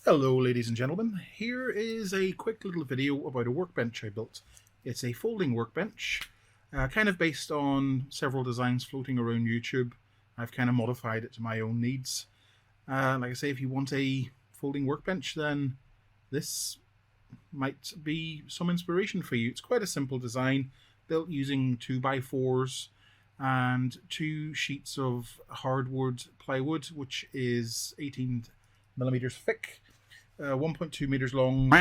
Hello ladies and gentlemen, here is a quick little video about a workbench I built. It's a folding workbench, kind of based on several designs floating around YouTube. I've kind of modified it to my own needs. Like I say, if you want a folding workbench, then this might be some inspiration for you. It's quite a simple design, built using 2x4s and 2 sheets of hardwood plywood, which is 18mm thick, 1.2 meters long,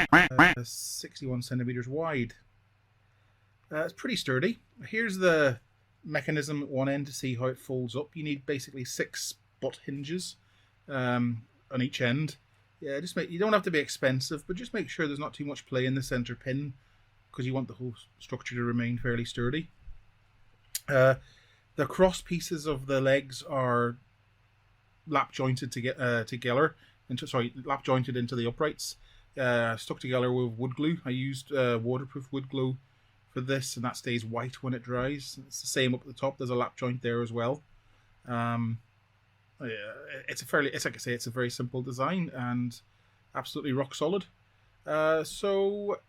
61 centimeters wide. It's pretty sturdy. Here's the mechanism at one end to see how it folds up. You need basically 6 butt hinges on each end. Yeah, you don't have to be expensive, but just make sure there's not too much play in the center pin, because you want the whole structure to remain fairly sturdy. The cross pieces of the legs are lap jointed together. Lap jointed into the uprights, stuck together with wood glue. I used waterproof wood glue for this, and that stays white when it dries. It's the same up at the top. There's a lap joint there as well. It's like I say, it's a very simple design and absolutely rock solid. So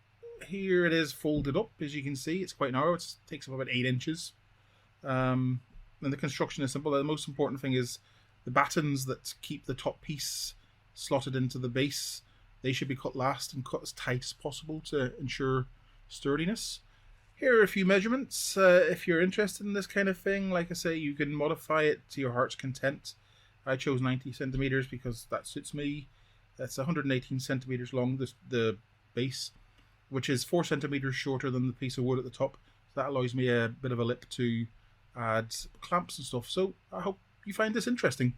here it is folded up. As you can see, it's quite narrow. It takes up about 8 inches. And the construction is simple. The most important thing is the battens that keep the top piece slotted into the base. They should be cut last and cut as tight as possible to ensure sturdiness. Here are a few measurements. If you're interested in this kind of thing, like I say, you can modify it to your heart's content. I chose 90 centimeters because that suits me. That's 118 centimeters long, the base, which is 4 centimeters shorter than the piece of wood at the top. So that allows me a bit of a lip to add clamps and stuff. So I hope you find this interesting.